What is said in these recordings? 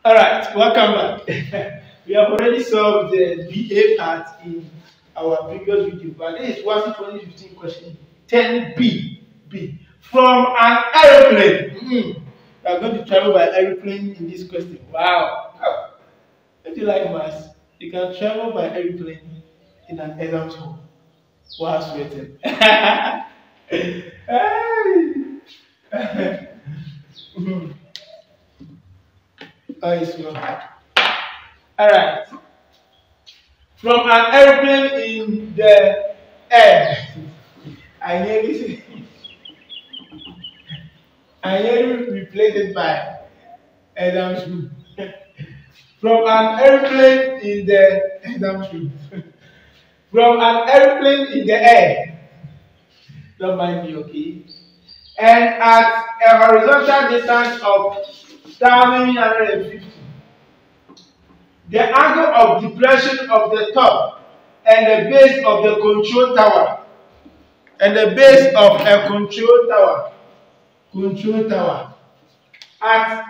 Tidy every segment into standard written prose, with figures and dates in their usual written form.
All right, welcome back. We have already solved the BA part in our previous video, but this is Wassce 2015 question 10B. B. From an aeroplane. We are going to travel by aeroplane in this question. Wow. If you like maths, you can travel by aeroplane in an exam hall whilst waiting. Oh, it's well. All right. From an airplane in the air. I nearly replaced it by Adam's room. From an airplane in the Adam's room. From an airplane in the air. Don't mind me, okay? And at a horizontal distance of 1,150. The angle of depression of the top and the base of the control tower at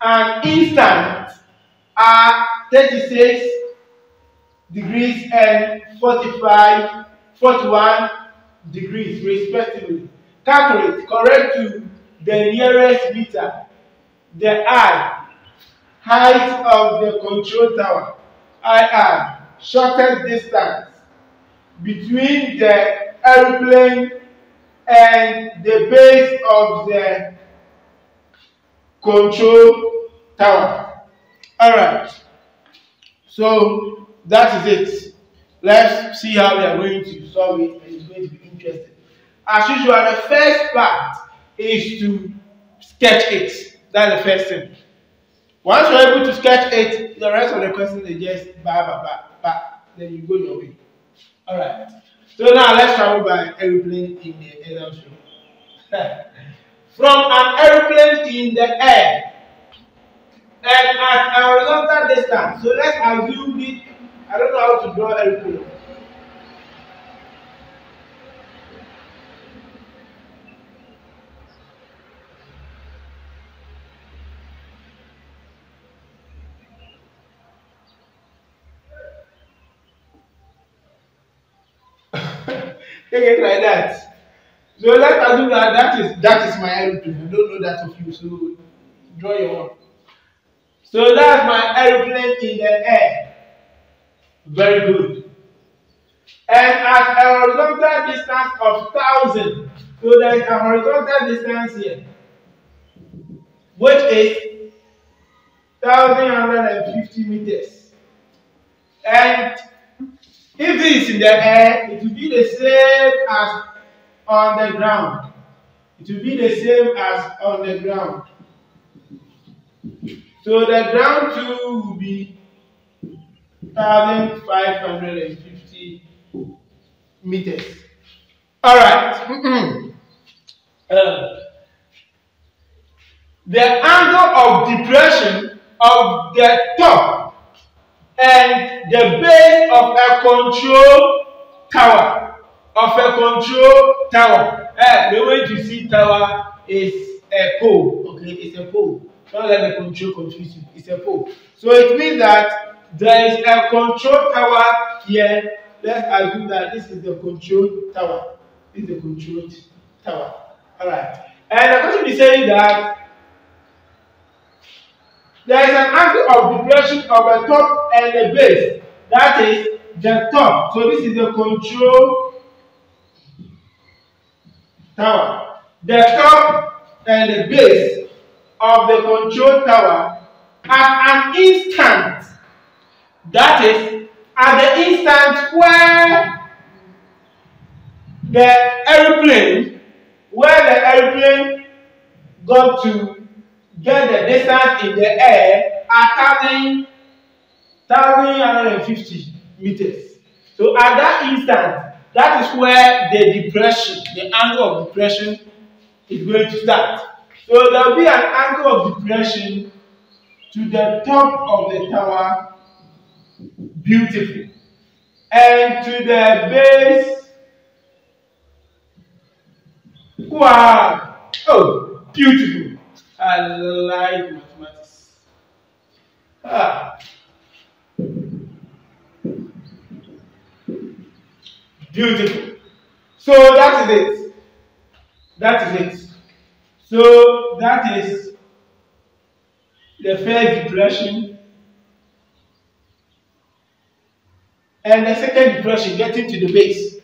an instant are 36 degrees and 41 degrees respectively. Calculate correct to the nearest meter the height of the control tower, IR, shortest distance between the airplane and the base of the control tower. Alright, so that is it. Let's see how we are going to solve it, and it's going to be interesting. As usual, the first part is to sketch it. That's the first thing. Once you're able to sketch it, the rest of the questions is just then you go your way. Alright. So now let's travel by aeroplane in the exam room. From an aeroplane in the air and at a horizontal distance. So let's assume it. I don't know how to draw aeroplane. Take it like that. So let's assume that is my aeroplane. I don't know that of you, so draw your own. So that's my aeroplane in the air. Very good. And at a horizontal distance of 1,000. So there is a horizontal distance here, which is 1,150 meters. And if this is in the air, it will be the same as on the ground. It will be the same as on the ground. So the ground too will be 1,550 meters. All right. The angle of depression of the top and the base of a control tower. The way to see tower is a pole. Okay, it's a pole. Don't let the control confuse you. It's a pole. So it means that there is a control tower here. Let's assume that this is the control tower. This is the control tower. Alright. And the question is saying that there is an angle of depression of the top and the base. That is the top. So this is the control tower. The top and the base of the control tower at an instant. That is at the instant where the aeroplane got to get the distance in the air at 1,150 meters. So at that instant, that is where the angle of depression is going to start. So there will be an angle of depression to the top of the tower, beautiful, and to the base, wow, oh, beautiful. I like mathematics. Ah, beautiful. So that is it. That is it. So that is the first depression, and the second depression getting to the base.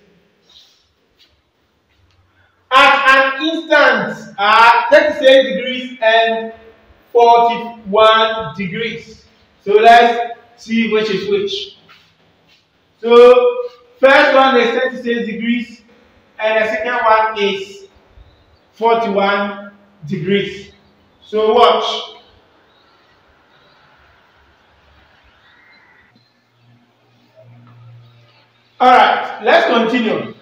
At an instant are 36 degrees and 41 degrees. So let's see which is which. So first one is 36 degrees and the second one is 41 degrees. So watch. Alright, let's continue.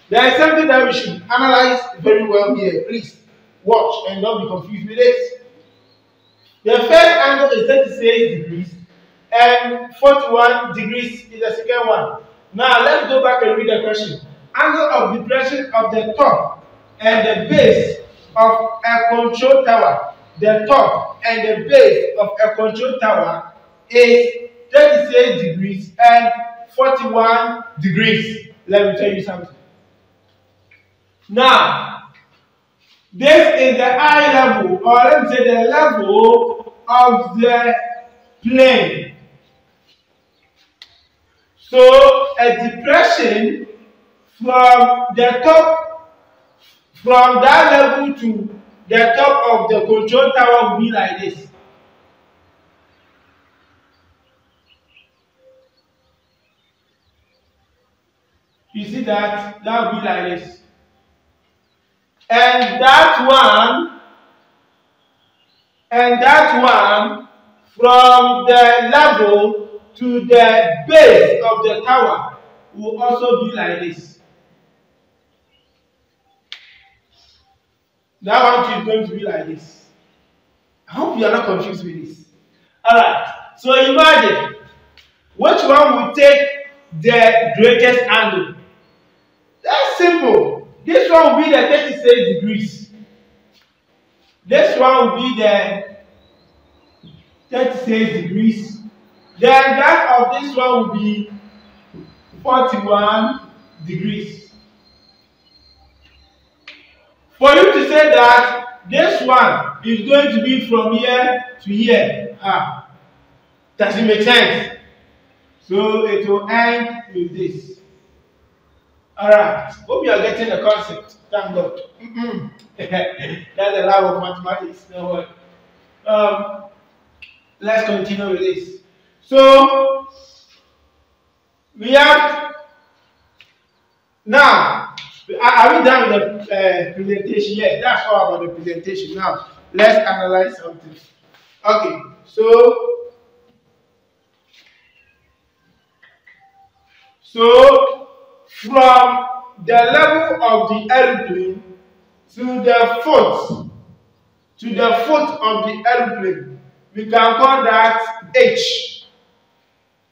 There is something that we should analyze very well here. Please watch and don't be confused with this. The first angle is 36 degrees and 41 degrees is the second one. Now let's go back and read the question. Angle of depression of the top and the base of a control tower. The top and the base of a control tower is 36 degrees and 41 degrees. Let me tell you something. Now, this is the eye level, or let me say the level of the plane. So, a depression from the top, from that level to the top of the control tower will be like this. You see that? That will be like this. And that one from the level to the base of the tower will also be like this. That one is going to be like this. I hope you are not confused with this. Alright, so imagine which one will take the greatest angle. That's simple. This one will be the 36 degrees. This one will be the 36 degrees. Then that of this one will be 41 degrees. For you to say that this one is going to be from here to here, does it make sense? So it will end with this. Alright, hope you are getting the concept. Thank God. That's the love of mathematics. No worry. Let's continue with this. So we have now. Are we done with the presentation? Yes, that's all about the presentation. Now let's analyze something. Okay, so from the level of the aeroplane to the foot of the aeroplane, we can call that H.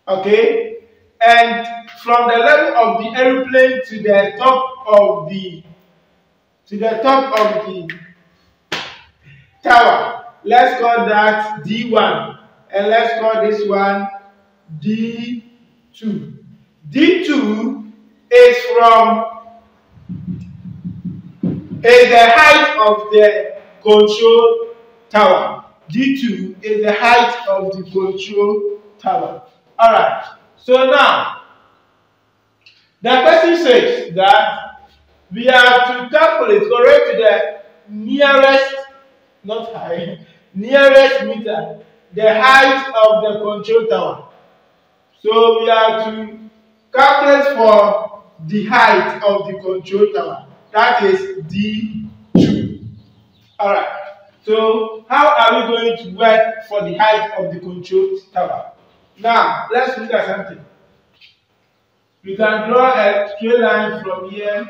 Okay, and from the level of the aeroplane to the top of the tower, let's call that D1, and let's call this one D2. D2 is the height of the control tower. D2 is the height of the control tower. Alright, so now the question says that we have to calculate correct to the nearest, not high, nearest meter, the height of the control tower. So we have to calculate for the height of the control tower. That is D2. Alright. So how are we going to work for the height of the control tower? Now let's look at something. We can draw a straight line from here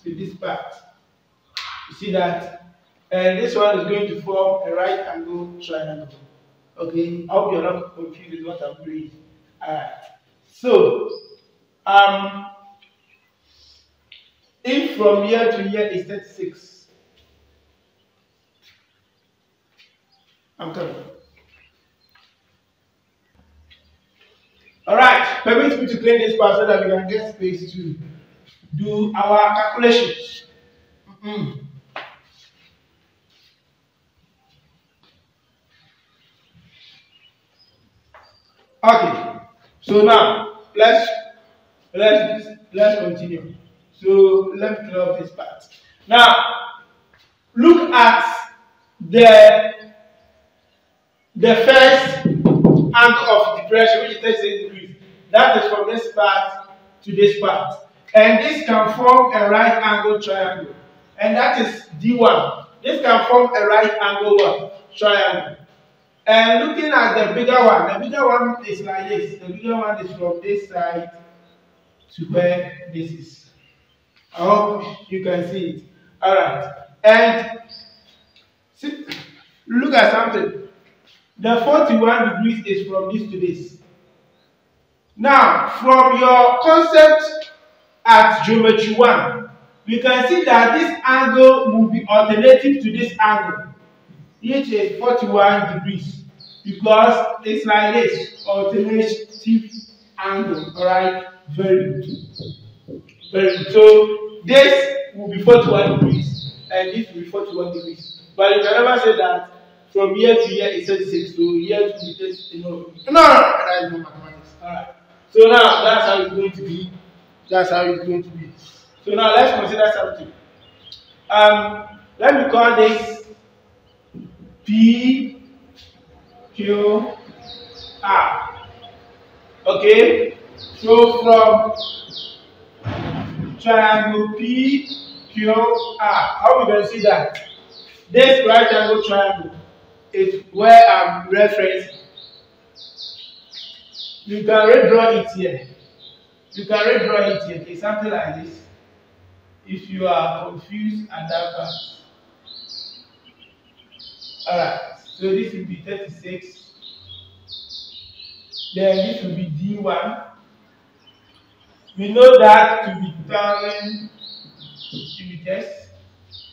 to this part. You see that? And this one is going to form a right angle triangle. Okay, I hope you're not confused with what I'm doing. Alright. So if from here to here is 36, I'm coming. permit me to clean this part so that we can get space to do our calculations. Okay, so now let's continue. So let me clear up this part. Now look at the first angle of depression, which is 36 degrees. That is from this part to this part, and this can form a right angle triangle, and that is D1. This can form a right angle what? Triangle. And looking at the bigger one is like this. The bigger one is from this side to where this is. I hope you can see it. Alright. And see, look at something. The 41 degrees is from this to this. Now, from your concept at geometry 1, we can see that this angle will be alternative to this angle, which is 41 degrees, because it's like this, alternative angle. Alright, very good. Very good. So this will be 41 degrees and this will be 41 degrees. But you can never say that from year to year it's 36, so year to year, no, that is no mathematics. Alright. So now that's how it's going to be. That's how it's going to be. So now let's consider something. Let me call this P Q R. Okay. So from triangle P Q R, how we can see that this right angle triangle is where I'm referencing. You can redraw it here. You can redraw it here. It's something like this. If you are confused at that part. Alright, so this will be 36. Then this will be D1. We know that to be 1000 meters.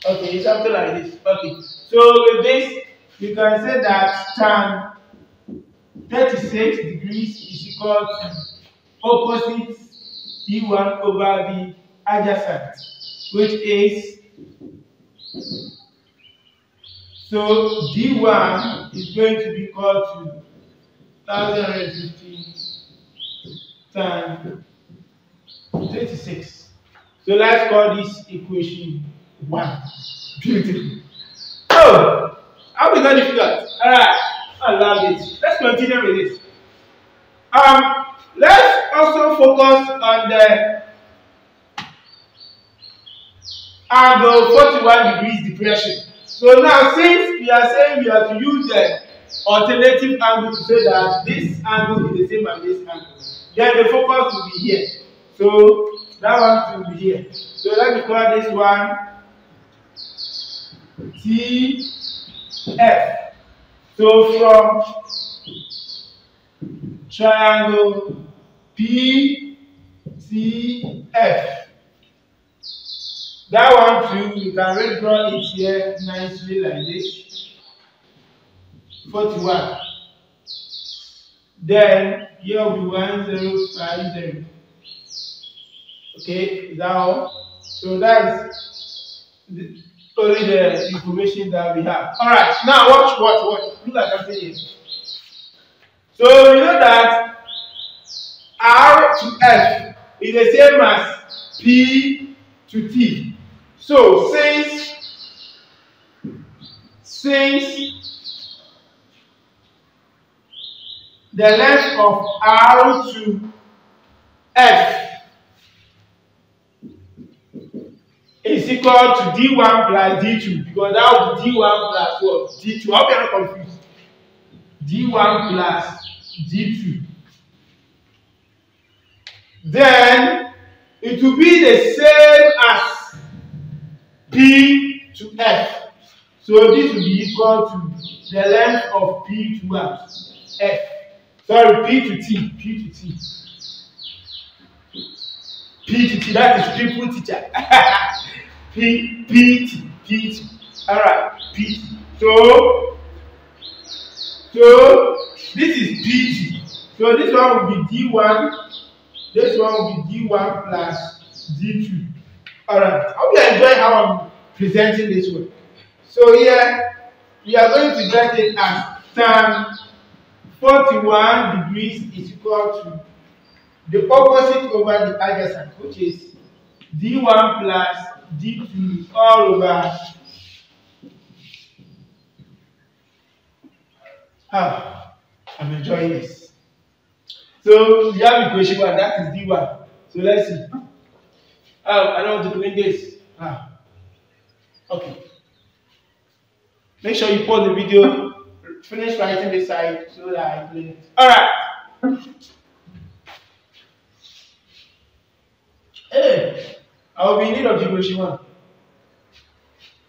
Okay, something like this. Okay, so with this, you can say that tan 36 degrees is equal to opposite D1 over the adjacent, which is, so D1 is going to be equal to 1050 times 36. So let's call this equation 1. Beautiful. Oh, how we going to do that? Alright, I love it. Let's continue with this. Let's also focus on the angle 41 degrees depression. So now, since we are saying we have to use the alternative angle to say that this angle is the same as this angle, then the focus will be here. So that one will be here. So let me call this one TF. So from triangle PCF, that one too, you can redraw it here nicely like this. 41. Then here will be 1050. Okay, is that all? So that's only the information that we have. Alright, now watch. Look at something here. So we know that R to F is the same as P to T. So since the length of R to F is equal to D1 plus D2, because that would be D1 plus what? D2. I hope you're not confused. D1 plus D2. Then it will be the same as P to F. So this will be equal to the length of P to F. Sorry, P to T. P to T. P to T, that is triple teacher. P. Alright, P. So this is PT. So this one will be D1 This one will be D1 plus D2. Alright, I hope you enjoy how I'm presenting this one. So here, we are going to get it as tan 41 degrees is equal to the opposite over the adjacent, which is D1 plus D2 all over. I'm enjoying this. So we have equation 1, that is D1. So let's see. I don't want to bring this. Okay. Make sure you pause the video, finish writing this side so that I clean it. Alright. Hey, I will be in need of equation 1.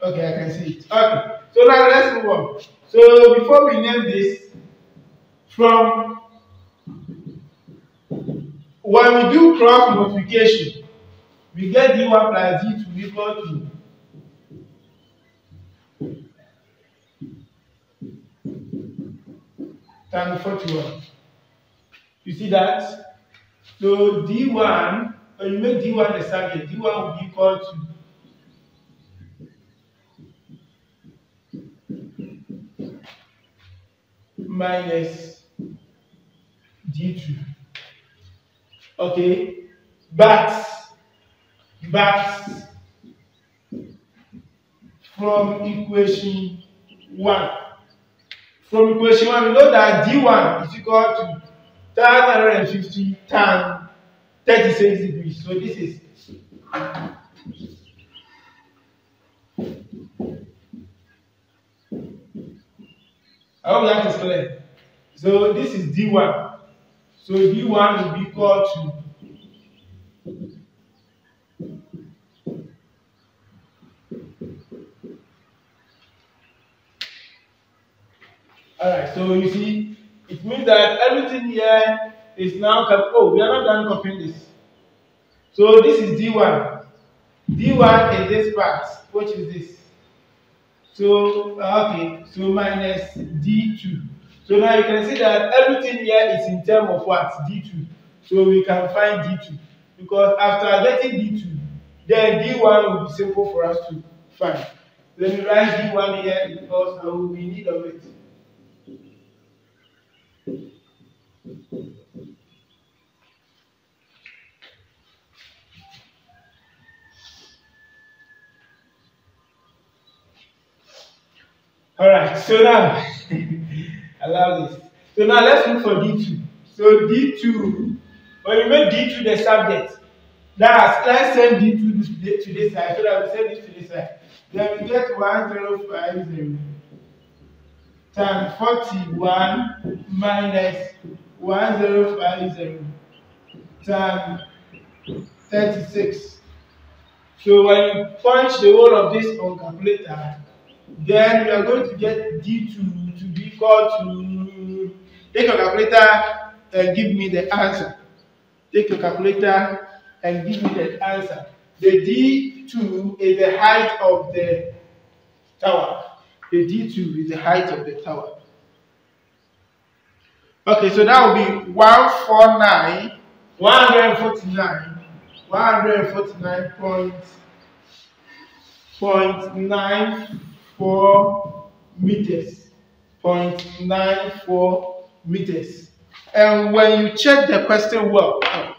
Okay, I can see it. Okay. So now let's move on. So before we name this, from when we do cross multiplication, we get D1 plus D2 equal to tan 41. You see that? So D1, when you make D1 the subject, D1 will be equal to minus D2. Okay, but from equation 1, we know that D1 is equal to tan 150 tan 36 degrees. So this is I hope that is clear. So this is D1. So D1 will be equal to alright, so you see, it means that everything here is now oh, we are not done copying this. So this is D1. D1 is this part, which is this. So okay, so minus D2. So now you can see that everything here is in terms of what? D2. So we can find D2. Because after getting D2, then D1 will be simple for us to find. Let me write D1 here because I will be in need of it. Alright, so now allow this. So now let's look for D2. So D2, when you make D2 the subject, let's send D2 to this side, so that we send this to this side. Then we get 1050 tan 41 minus 1050 tan 36. So when you punch the whole of this on calculator, then we are going to get D2 to be equal to, take your calculator and give me the answer. Take your calculator and give me the answer. The D2 is the height of the tower. The D2 is the height of the tower. Okay, so that will be 149.94 meters. 0.94 meters. And when you check the question, well, I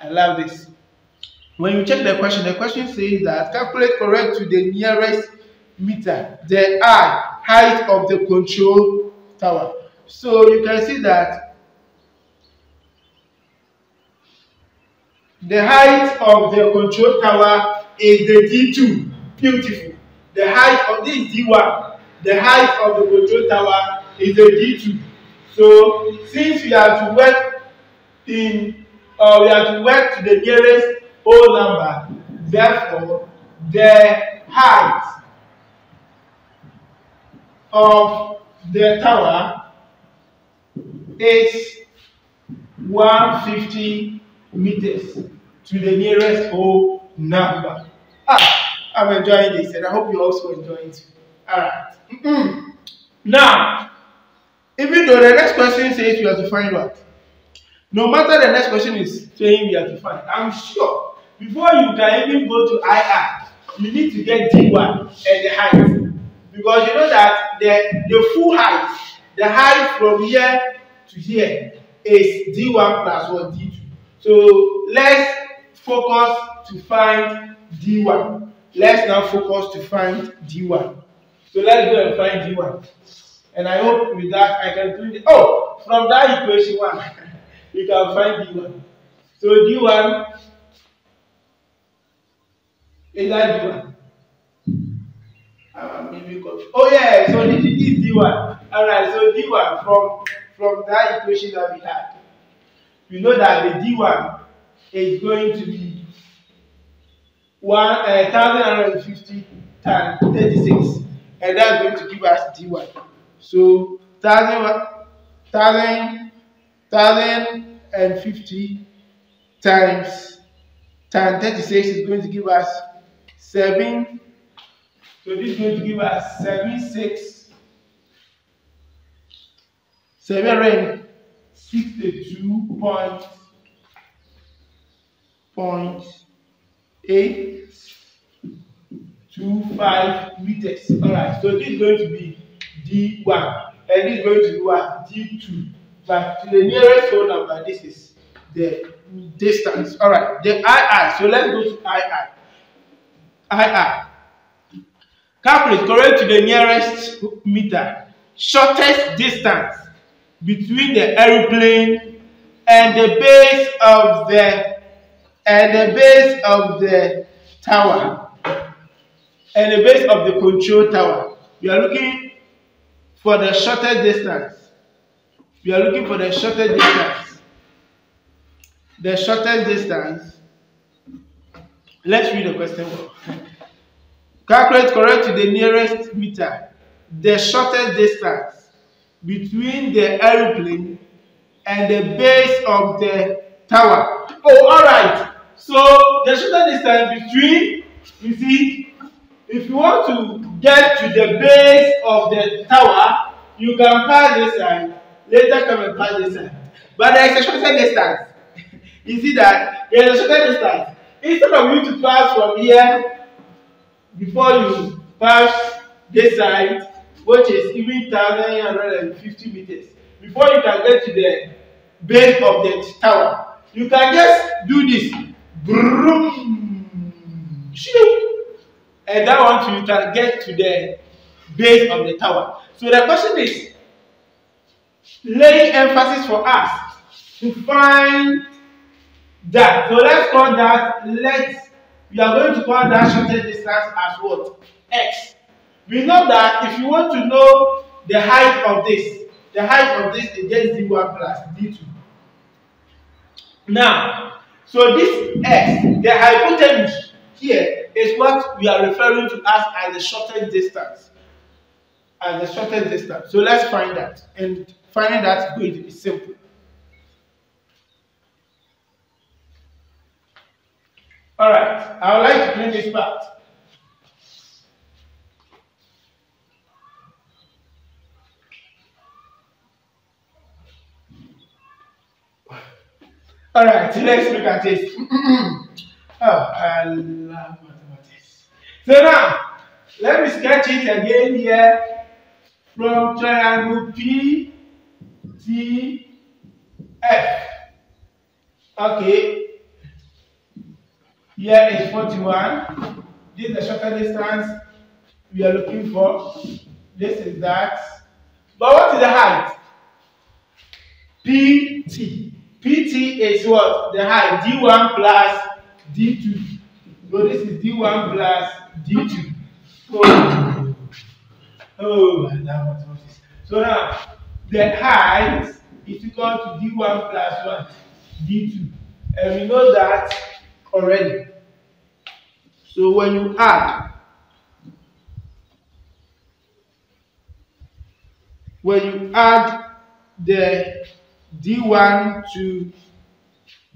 love this. When you check the question says that calculate correct to the nearest meter the height of the control tower. So you can see that the height of the control tower is the D2. Beautiful. The height of this D1. The height of the control tower is the D2. So since we have to work to the nearest whole number, therefore the height of the tower is 150 meters to the nearest whole number. I'm enjoying this, and I hope you also enjoy it. Alright. Now, even though the next question says you have to find what? No matter the next question is saying we have to find, I'm sure before you can even go to IR, you need to get D1 and the height. Because you know that the full height, the height from here to here is D1 plus what D2. So let's focus to find D1. Let's now focus to find D1. So let's go and find D1. And I hope with that I can do it. Oh, from that equation 1, you can find D1. So D1 is that D1. Oh yeah, so this is D1. Alright, so D1 from that equation that we had. We know that the D1 is going to be 1,150 times 36, and that's going to give us D1. So 1,050 times 36 is going to give us 7. So this is going to give us 762.825 meters. Alright, so this is going to be D1, and this is going to be what? D2. But to the nearest whole number, this is the distance. Alright, the II. So let's go to II. II. Calculate correct to the nearest meter, shortest distance between the aeroplane and the base of the tower and the base of the control tower. We are looking for the shortest distance. We are looking for the shortest distance. The shortest distance. Let's read the question well. Calculate correct to the nearest meter the shortest distance between the aeroplane and the base of the tower. Oh, alright. So the shortest distance between, you see, if you want to get to the base of the tower, you can pass this side, later come and pass this side. But there is a shortest distance. You see that? There is a shortest distance. Instead of you to pass from here, before you pass this side, which is even 1,150 meters, before you can get to the base of the tower, you can just do this. And that one you can get to the base of the tower. So the question is laying emphasis for us to find that. So let's call that, we are going to call that shortest distance as what? X. We know that if you want to know the height of this is just D1 plus D2. Now, so this X, the hypotenuse here is what we are referring to as the shortest distance. As the shortest distance. So let's find that. And finding that is going to be simple. Alright, I would like to clean this part. Alright, let's look at this. Oh, I love mathematics. So now, let me sketch it again here from triangle PTF. Okay. Here is 41. This is the shortest distance we are looking for. This is that. But what is the height? PT. PT is what? The height. D1 plus D2. So this is D1 plus D2. Oh, I love mathematics. So now, the height is equal to D1 plus what? D2. And we know that already. So when you add the D1 to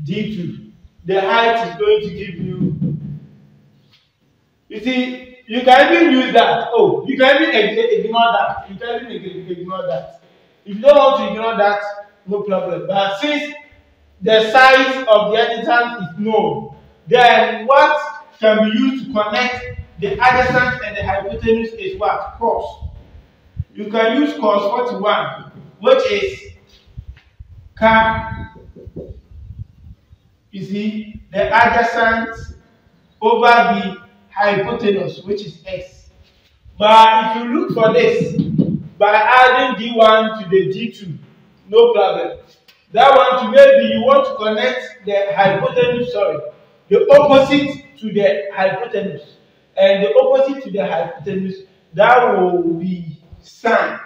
D2, the height is going to give you. You see, you can even use that. Oh, you can even ignore that. You can even ignore that. If you don't want to ignore that, no problem. But since the size of the adjacent is known, then what can be used to connect the adjacent and the hypotenuse is what? Cos. You can use cos 41, which is you see, the adjacent over the hypotenuse, which is x. But if you look for this by adding d1 to the d2, no problem. That one, to maybe you want to connect the hypotenuse, the opposite to the hypotenuse, and the opposite to the hypotenuse, that will be sine.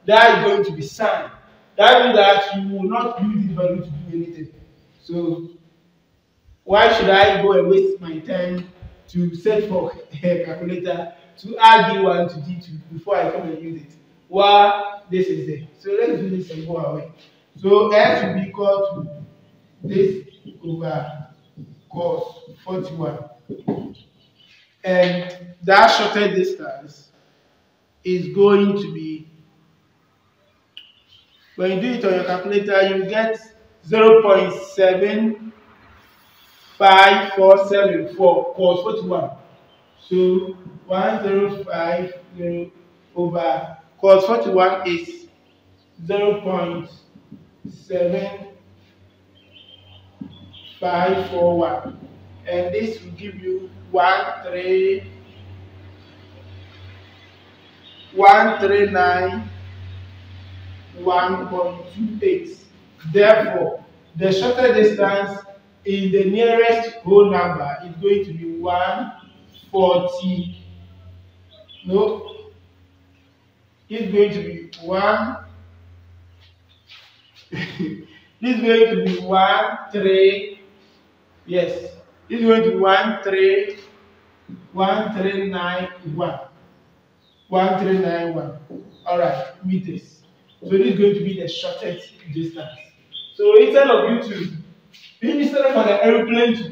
That is going to be sine. That means that you will not use this value to do anything. So why should I go and waste my time to search for a calculator to add d1 to d2 before I come and use it? Well, this is it. So let's do this and go away. So x will be equal to this over cos 41. And that shorter distance is going to be, when you do it on your calculator, you get 0.75474 cos 41. So 1050 over cos 41 is 0.7541, and this will give you 139.28. Therefore, the shorter distance in the nearest whole number is going to be 140. No, it's going to be 1. This is going to be 13. Yes, this is going to be 1391. 1391. All right, meters. So this is going to be the shortest distance. So instead of an aeroplane to